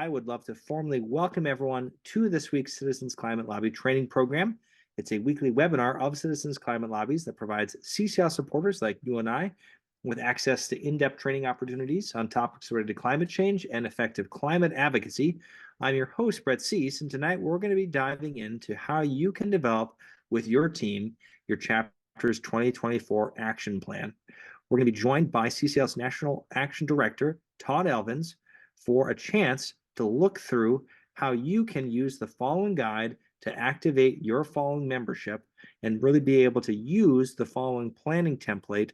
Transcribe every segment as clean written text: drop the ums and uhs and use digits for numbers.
I would love to formally welcome everyone to this week's Citizens Climate Lobby training program. It's a weekly webinar of Citizens Climate Lobbies that provides CCL supporters like you and I with access to in-depth training opportunities on topics related to climate change and effective climate advocacy. I'm your host, Brett Cease, and tonight we're going to be diving into how you can develop with your team your chapter's 2024 action plan. We're going to be joined by CCL's National Action Director, Todd Elvins, for a chance to look through how you can use the following guide to activate your following membership and really be able to use the following planning template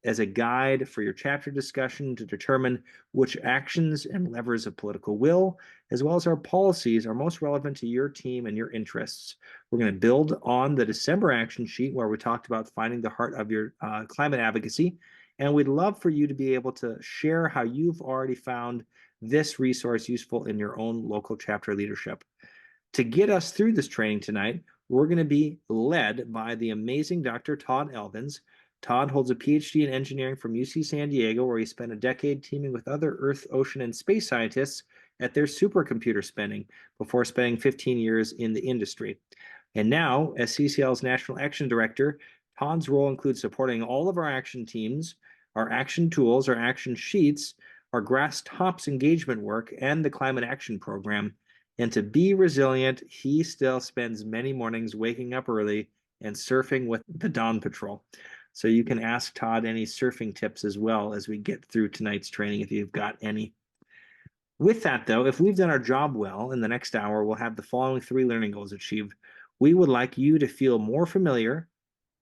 as a guide for your chapter discussion to determine which actions and levers of political will, as well as our policies, are most relevant to your team and your interests. We're going to build on the December action sheet where we talked about finding the heart of your climate advocacy. And we'd love for you to be able to share how you've already found this resource useful in your own local chapter leadership. To get us through this training tonight, we're going to be led by the amazing Dr. Todd Elvins. Todd holds a PhD in engineering from UC San Diego, where he spent a decade teaming with other Earth, ocean, and space scientists at their supercomputer spending before spending 15 years in the industry. And now, as CCL's National Action Director, Todd's role includes supporting all of our action teams, our action tools, our action sheets, our grass tops engagement work, and the climate action program. And to be resilient, he still spends many mornings waking up early and surfing with the Dawn Patrol. So you can ask Todd any surfing tips as well as we get through tonight's training if you've got any. With that, though, if we've done our job well, in the next hour, we'll have the following 3 learning goals achieved. We would like you to feel more familiar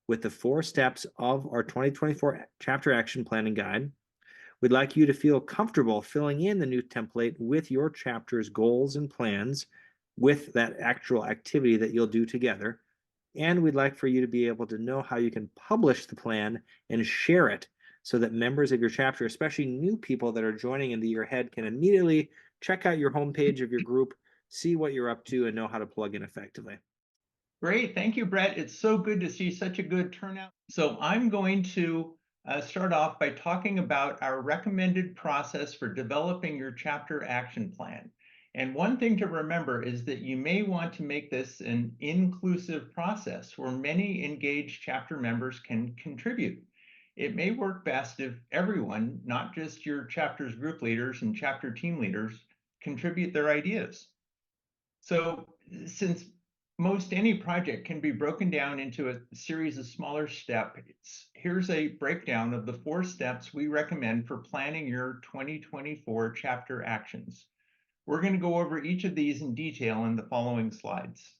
with the 4 steps of our 2024 chapter action planning guide. We'd like you to feel comfortable filling in the new template with your chapter's goals and plans with that actual activity that you'll do together. And we'd like for you to be able to know how you can publish the plan and share it so that members of your chapter, especially new people that are joining in the year ahead, can immediately check out your homepage of your group, see what you're up to, and know how to plug in effectively. Great. Thank you, Brett. It's so good to see such a good turnout. So I'm going to start off by talking about our recommended process for developing your chapter action plan. And one thing to remember is that you may want to make this an inclusive process where many engaged chapter members can contribute. It may work best if everyone, not just your chapter's group leaders and chapter team leaders, contribute their ideas. So since most any project can be broken down into a series of smaller steps, here's a breakdown of the 4 steps we recommend for planning your 2024 chapter actions. We're going to go over each of these in detail in the following slides.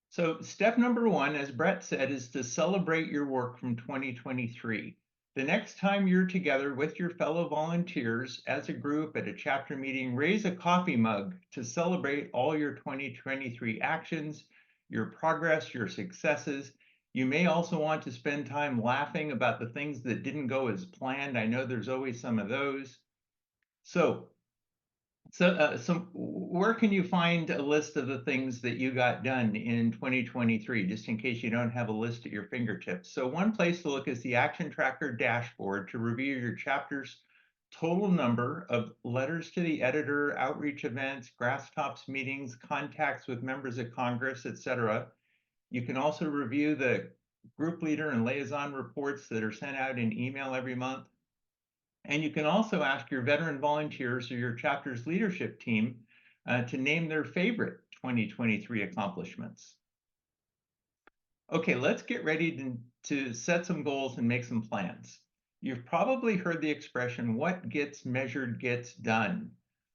So step number 1, as Brett said, is to celebrate your work from 2023. The next time you're together with your fellow volunteers as a group at a chapter meeting, raise a coffee mug to celebrate all your 2023 actions, your progress, your successes. You may also want to spend time laughing about the things that didn't go as planned. I know there's always some of those. So where can you find a list of the things that you got done in 2023, just in case you don't have a list at your fingertips? So one place to look is the Action Tracker dashboard to review your chapter's total number of letters to the editor, outreach events, grass tops meetings, contacts with members of Congress, etc. You can also review the group leader and liaison reports that are sent out in email every month. And you can also ask your veteran volunteers or your chapter's leadership team to name their favorite 2023 accomplishments. Okay, let's get ready to set some goals and make some plans. You've probably heard the expression, what gets measured gets done.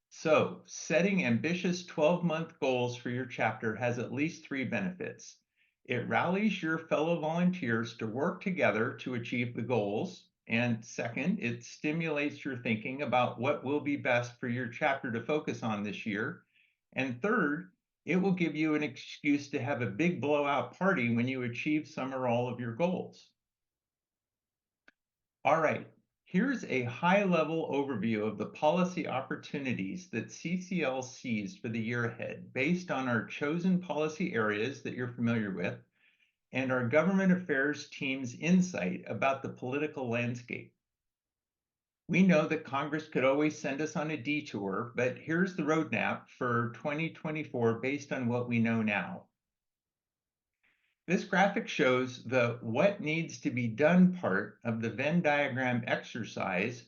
So setting ambitious 12-month goals for your chapter has at least 3 benefits. It rallies your fellow volunteers to work together to achieve the goals. And second, it stimulates your thinking about what will be best for your chapter to focus on this year. And third, it will give you an excuse to have a big blowout party when you achieve some or all of your goals. All right, here's a high-level overview of the policy opportunities that CCL sees for the year ahead based on our chosen policy areas that you're familiar with and our government affairs team's insight about the political landscape. We know that Congress could always send us on a detour, but here's the roadmap for 2024 based on what we know now. This graphic shows the what needs to be done part of the Venn diagram exercise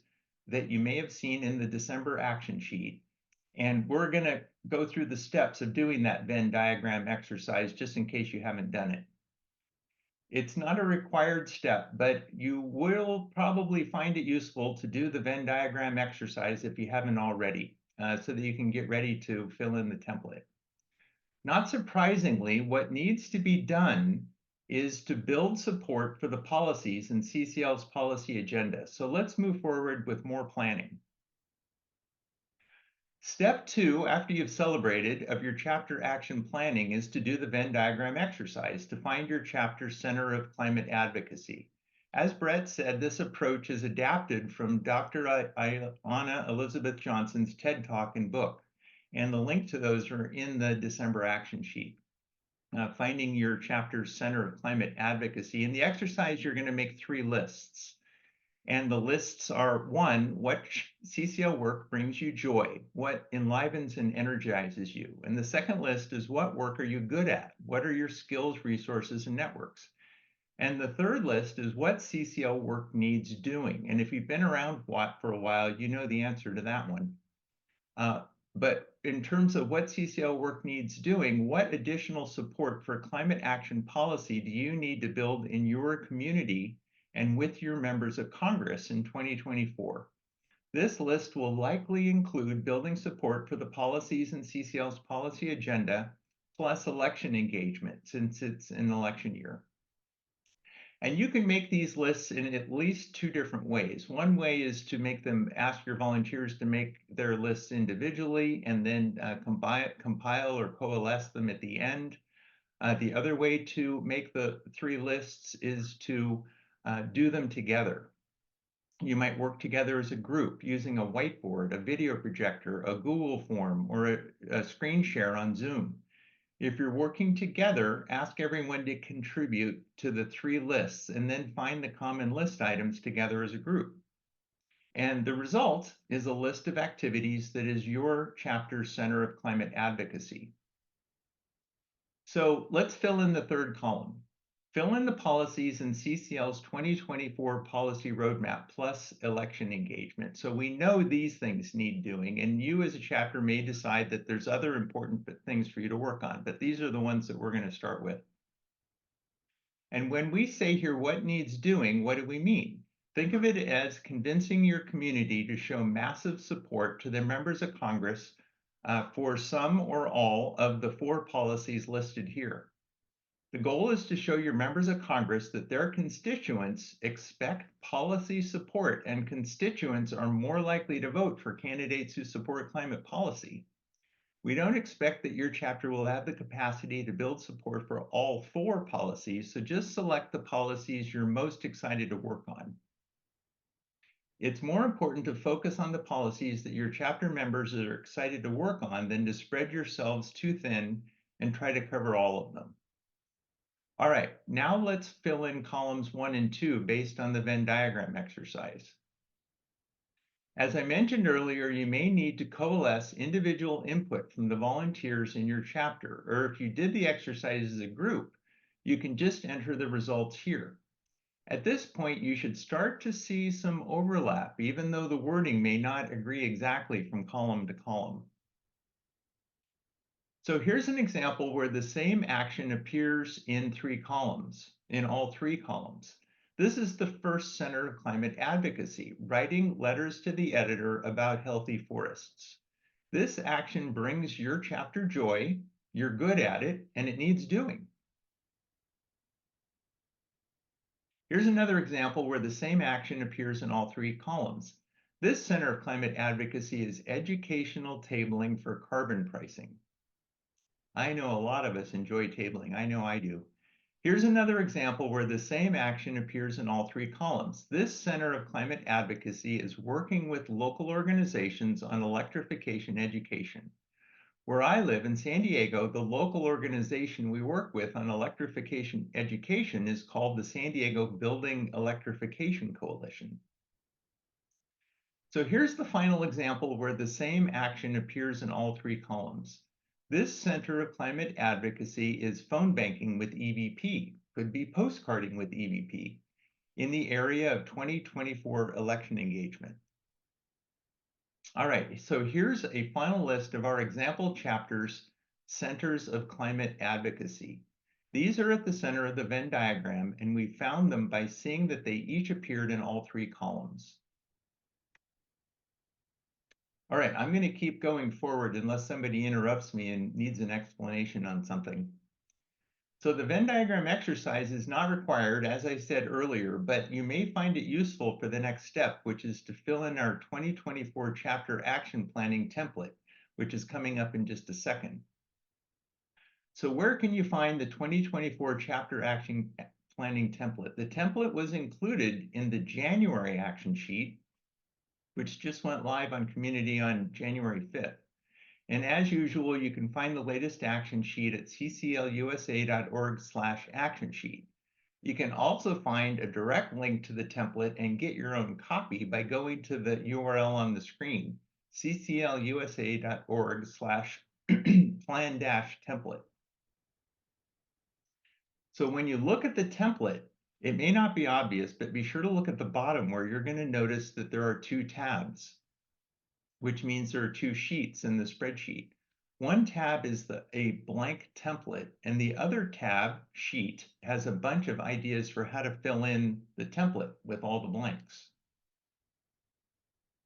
that you may have seen in the December action sheet. And we're going to go through the steps of doing that Venn diagram exercise just in case you haven't done it. It's not a required step, but you will probably find it useful to do the Venn diagram exercise if you haven't already, so that you can get ready to fill in the template. Not surprisingly, what needs to be done is to build support for the policies in CCL's policy agenda. So let's move forward with more planning. Step 2, after you've celebrated, of your chapter action planning is to do the Venn diagram exercise to find your chapter center of climate advocacy. As Brett said, this approach is adapted from Dr. Anna Elizabeth Johnson's TED Talk and book, and the link to those are in the December action sheet. Finding your chapter center of climate advocacy. In the exercise, you're going to make 3 lists. And the lists are: 1, what CCL work brings you joy? What enlivens and energizes you? And the second list is: what work are you good at? What are your skills, resources, and networks? And the third list is: what CCL work needs doing? And if you've been around for a while, you know the answer to that one. But in terms of what CCL work needs doing, what additional support for climate action policy do you need to build in your community and with your members of Congress in 2024? This list will likely include building support for the policies in CCL's policy agenda, plus election engagement, since it's an election year. And you can make these lists in at least 2 different ways. One way is to make them, ask your volunteers to make their lists individually and then compile or coalesce them at the end. The other way to make the 3 lists is to do them together. You might work together as a group using a whiteboard, a video projector, a Google form, or a screen share on Zoom. If you're working together, ask everyone to contribute to the 3 lists and then find the common list items together as a group. And the result is a list of activities that is your chapter center of climate advocacy. So let's fill in the 3rd column. Fill in the policies in CCL's 2024 policy roadmap plus election engagement. So we know these things need doing, and you as a chapter may decide that there's other important things for you to work on, but these are the ones that we're going to start with. And when we say here what needs doing, what do we mean? Think of it as convincing your community to show massive support to their members of Congress for some or all of the 4 policies listed here. The goal is to show your members of Congress that their constituents expect policy support, and constituents are more likely to vote for candidates who support climate policy. We don't expect that your chapter will have the capacity to build support for all 4 policies, so just select the policies you're most excited to work on. It's more important to focus on the policies that your chapter members are excited to work on than to spread yourselves too thin and try to cover all of them. All right, now let's fill in columns 1 and 2 based on the Venn diagram exercise. As I mentioned earlier, you may need to coalesce individual input from the volunteers in your chapter, or if you did the exercise as a group, you can just enter the results here. At this point, you should start to see some overlap, even though the wording may not agree exactly from column to column. So here's an example where the same action appears in 3 columns, in all 3 columns. This is the first center of climate advocacy, writing letters to the editor about healthy forests. This action brings your chapter joy, you're good at it, and it needs doing. Here's another example where the same action appears in all 3 columns. This center of climate advocacy is educational tabling for carbon pricing. I know a lot of us enjoy tabling. I know I do. Here's another example where the same action appears in all 3 columns. This center of climate advocacy is working with local organizations on electrification education. Where I live in San Diego, the local organization we work with on electrification education is called the San Diego Building Electrification Coalition. So here's the final example where the same action appears in all three columns. This Center of Climate Advocacy is phone banking with EVP, could be postcarding with EVP, in the area of 2024 election engagement. All right, so here's a final list of our example chapters, Centers of Climate Advocacy. These are at the center of the Venn diagram, and we found them by seeing that they each appeared in all three columns. All right, I'm going to keep going forward unless somebody interrupts me and needs an explanation on something. So the Venn diagram exercise is not required, as I said earlier, but you may find it useful for the next step, which is to fill in our 2024 chapter action planning template, which is coming up in just a second. So where can you find the 2024 chapter action planning template? The template was included in the January action sheet, which just went live on Community on January 5th. And as usual, you can find the latest action sheet at cclusa.org/action sheet. You can also find a direct link to the template and get your own copy by going to the URL on the screen, cclusa.org/plan-template. So when you look at the template, it may not be obvious, but be sure to look at the bottom where you're going to notice that there are two tabs, which means there are two sheets in the spreadsheet. One tab is a blank template, and the other tab sheet has a bunch of ideas for how to fill in the template with all the blanks.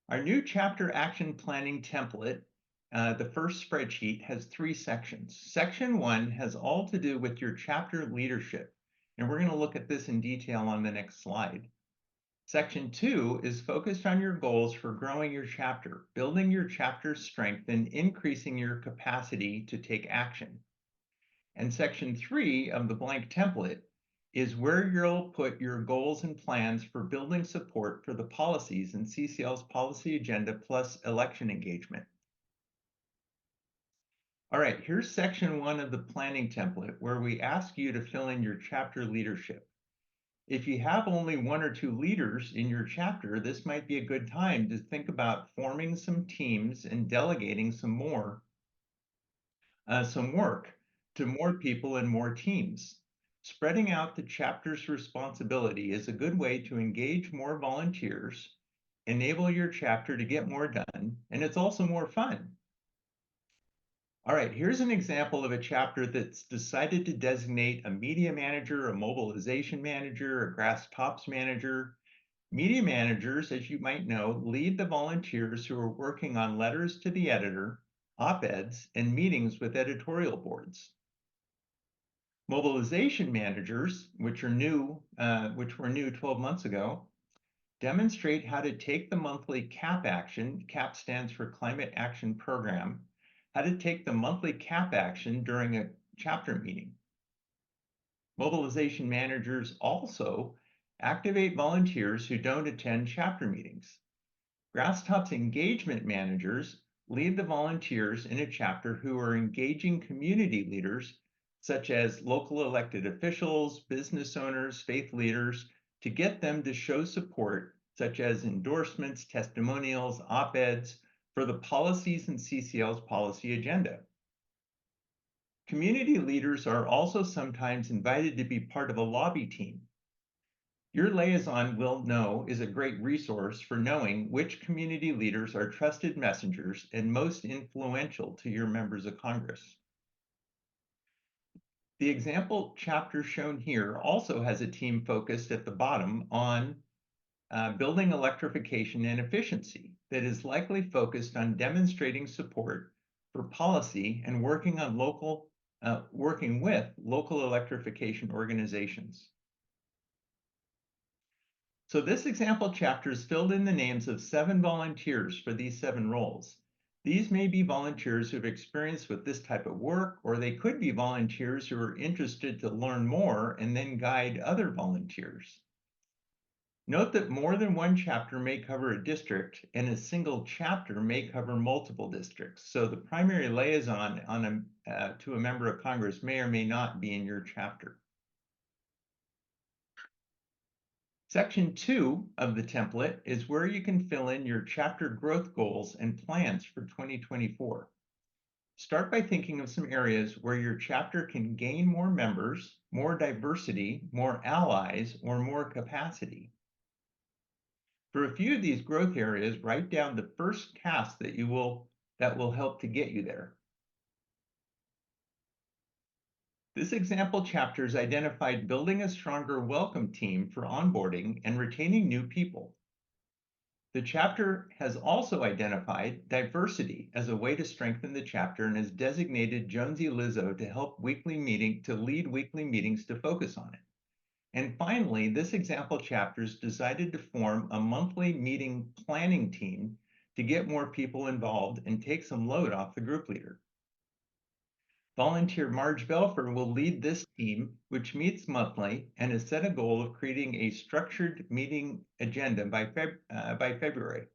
Our new chapter action planning template, the first spreadsheet, has three sections. Section 1 has all to do with your chapter leadership, and we're going to look at this in detail on the next slide. Section 2 is focused on your goals for growing your chapter, building your chapter's strength, and increasing your capacity to take action. And Section 3 of the blank template is where you'll put your goals and plans for building support for the policies in CCL's policy agenda plus election engagement. All right, here's Section 1 of the planning template where we ask you to fill in your chapter leadership. If you have only one or two leaders in your chapter, this might be a good time to think about forming some teams and delegating some work to more people and more teams. Spreading out the chapter's responsibility is a good way to engage more volunteers, enable your chapter to get more done, and it's also more fun. All right, here's an example of a chapter that's decided to designate a media manager, a mobilization manager, a grass tops manager. Media managers, as you might know, lead the volunteers who are working on letters to the editor, op-eds, and meetings with editorial boards. Mobilization managers, which were new 12 months ago, demonstrate how to take the monthly CAP action, CAP stands for Climate Action Program, how to take the monthly CAP action during a chapter meeting. Mobilization managers also activate volunteers who don't attend chapter meetings. Grasstops engagement managers lead the volunteers in a chapter who are engaging community leaders, such as local elected officials, business owners, faith leaders, to get them to show support, such as endorsements, testimonials, op-eds, for the policies in CCL's policy agenda. Community leaders are also sometimes invited to be part of a lobby team. Your liaison will know is a great resource for knowing which community leaders are trusted messengers and most influential to your members of Congress. The example chapter shown here also has a team focused at the bottom on building electrification and efficiency that is likely focused on demonstrating support for policy and working with local electrification organizations. So this example chapter is filled in the names of 7 volunteers for these 7 roles. These may be volunteers who have experience with this type of work, or they could be volunteers who are interested to learn more and then guide other volunteers. Note that more than one chapter may cover a district, and a single chapter may cover multiple districts. So the primary liaison to a member of Congress may or may not be in your chapter. Section 2 of the template is where you can fill in your chapter growth goals and plans for 2024. Start by thinking of some areas where your chapter can gain more members, more diversity, more allies, or more capacity. For a few of these growth areas, write down the first task that will help to get you there. This example chapter is identified building a stronger welcome team for onboarding and retaining new people. The chapter has also identified diversity as a way to strengthen the chapter and has designated Jonesy Lizzo to lead weekly meetings to focus on it. And finally, this example chapter is decided to form a monthly meeting planning team to get more people involved and take some load off the group leader. Volunteer Marge Belfer will lead this team, which meets monthly and has set a goal of creating a structured meeting agenda by February.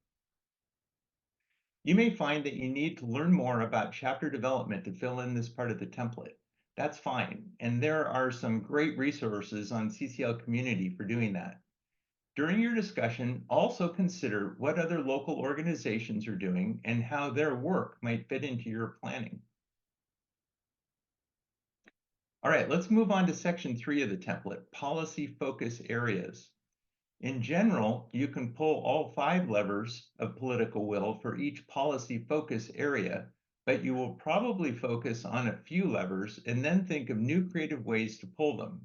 You may find that you need to learn more about chapter development to fill in this part of the template. That's fine, and there are some great resources on CCL Community for doing that. During your discussion, also consider what other local organizations are doing and how their work might fit into your planning. All right, let's move on to section 3 of the template, policy focus areas. In general, you can pull all 5 levers of political will for each policy focus area, but you will probably focus on a few levers and then think of new creative ways to pull them.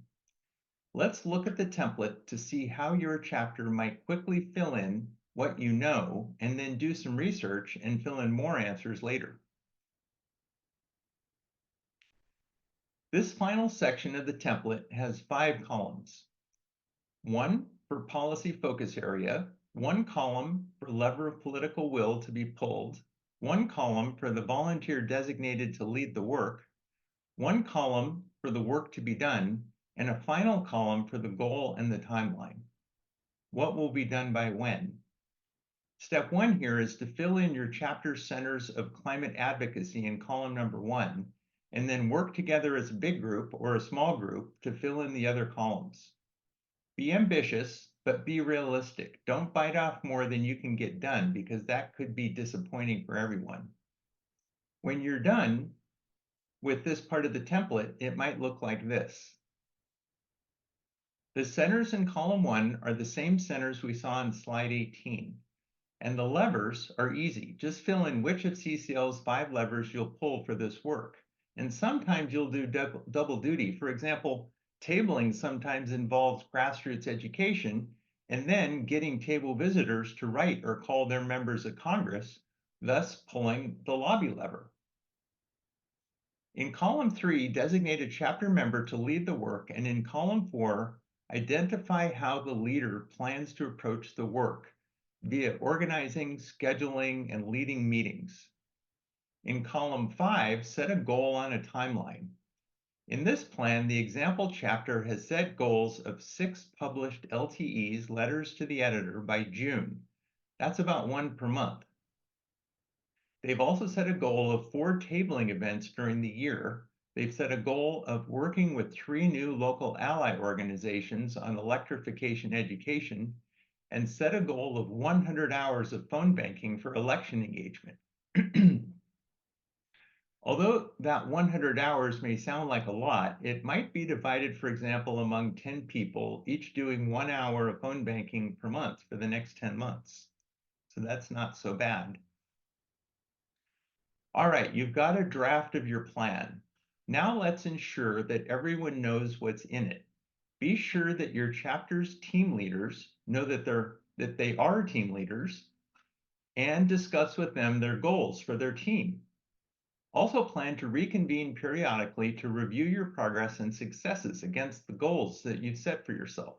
Let's look at the template to see how your chapter might quickly fill in what you know and then do some research and fill in more answers later. This final section of the template has 5 columns. 1 for policy focus area, 1 column for lever of political will to be pulled, 1 column for the volunteer designated to lead the work, 1 column for the work to be done, and a final column for the goal and the timeline. What will be done by when? Step 1 here is to fill in your chapter centers of climate advocacy in column number 1, and then work together as a big group or a small group to fill in the other columns. Be ambitious, but be realistic. Don't bite off more than you can get done because that could be disappointing for everyone. When you're done with this part of the template, it might look like this. The centers in column 1 are the same centers we saw in slide 18. And the levers are easy. Just fill in which of CCL's 5 levers you'll pull for this work. And sometimes you'll do double duty. For example, tabling sometimes involves grassroots education and then getting table visitors to write or call their members of Congress, thus pulling the lobby lever. In column 3, designate a chapter member to lead the work, and in column 4, identify how the leader plans to approach the work via organizing, scheduling, and leading meetings. In column 5, set a goal on a timeline. In this plan, the example chapter has set goals of 6 published LTEs, letters to the editor, by June. That's about 1 per month. They've also set a goal of 4 tabling events during the year. They've set a goal of working with 3 new local ally organizations on electrification education, and set a goal of 100 hours of phone banking for election engagement. Although that 100 hours may sound like a lot, it might be divided, for example, among 10 people, each doing 1 hour of phone banking per month for the next 10 months. So that's not so bad. All right, you've got a draft of your plan. Now let's ensure that everyone knows what's in it. Be sure that your chapter's team leaders know that they are team leaders, and discuss with them their goals for their team. Also plan to reconvene periodically to review your progress and successes against the goals that you've set for yourself.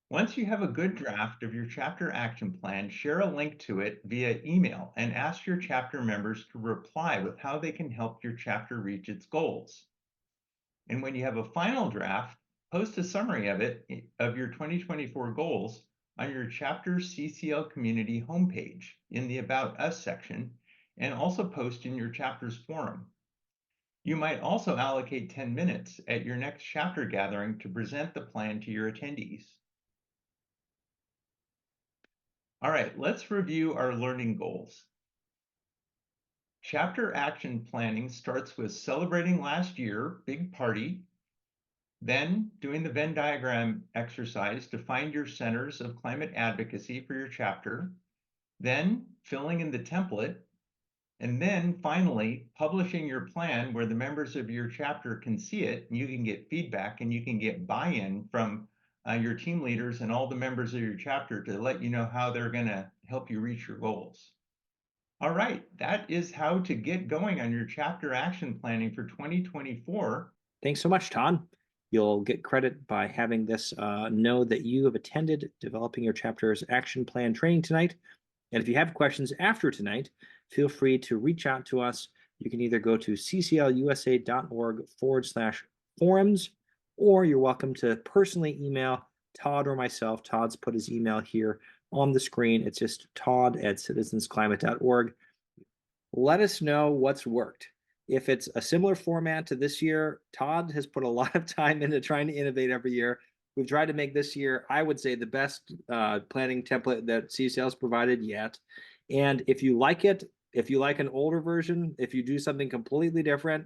Once you have a good draft of your chapter action plan, share a link to it via email and ask your chapter members to reply with how they can help your chapter reach its goals. And when you have a final draft, post a summary of your 2024 goals on your chapter CCL community homepage in the About Us section, and also post in your chapter's forum. You might also allocate 10 minutes at your next chapter gathering to present the plan to your attendees. All right, let's review our learning goals. Chapter action planning starts with celebrating last year, big party, then doing the Venn diagram exercise to find your centers of climate advocacy for your chapter, then filling in the template, and then finally publishing your plan where the members of your chapter can see it and you can get feedback and you can get buy-in from your team leaders and all the members of your chapter to let you know how they're going to help you reach your goals. All right, that is how to get going on your chapter action planning for 2024. Thanks so much, Todd. You'll get credit by having this know that you have attended developing your chapter's action plan training tonight. And if you have questions after tonight, feel free to reach out to us. You can either go to cclusa.org/forums, or you're welcome to personally email Todd or myself. Todd's put his email here on the screen. It's just todd@citizensclimate.org. Let us know what's worked. If it's a similar format to this year, Todd has put a lot of time into trying to innovate every year. We've tried to make this year, I would say, the best planning template that CCL has provided yet. And if you like it, if you like an older version, if you do something completely different,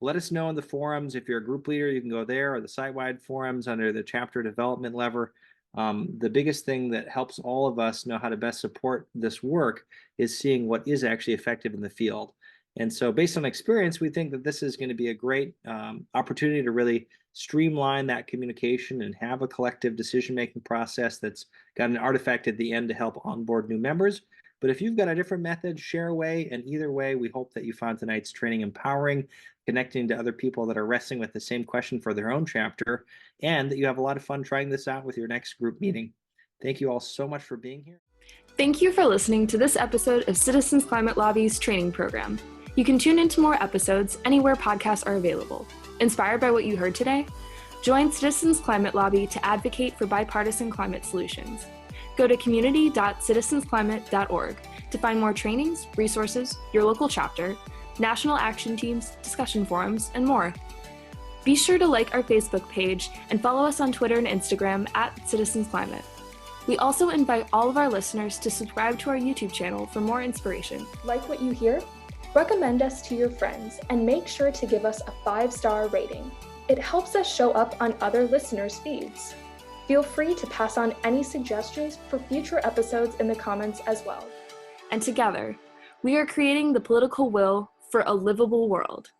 let us know in the forums. If you're a group leader, you can go there, or the site-wide forums under the chapter development lever. The biggest thing that helps all of us know how to best support this work is seeing what is actually effective in the field. And so based on experience, we think that this is going to be a great opportunity to really streamline that communication and have a collective decision-making process that's got an artifact at the end to help onboard new members. But if you've got a different method, share away. And either way, we hope that you found tonight's training empowering, connecting to other people that are wrestling with the same question for their own chapter, and that you have a lot of fun trying this out with your next group meeting. Thank you all so much for being here. Thank you for listening to this episode of Citizens Climate Lobby's training program. You can tune into more episodes anywhere podcasts are available. Inspired by what you heard today? Join Citizens Climate Lobby to advocate for bipartisan climate solutions. Go to community.citizensclimate.org to find more trainings, resources, your local chapter, national action teams, discussion forums, and more. Be sure to like our Facebook page and follow us on Twitter and Instagram @CitizensClimate. We also invite all of our listeners to subscribe to our YouTube channel for more inspiration. Like what you hear? Recommend us to your friends and make sure to give us a 5-star rating. It helps us show up on other listeners' feeds. Feel free to pass on any suggestions for future episodes in the comments as well. And together, we are creating the political will for a livable world.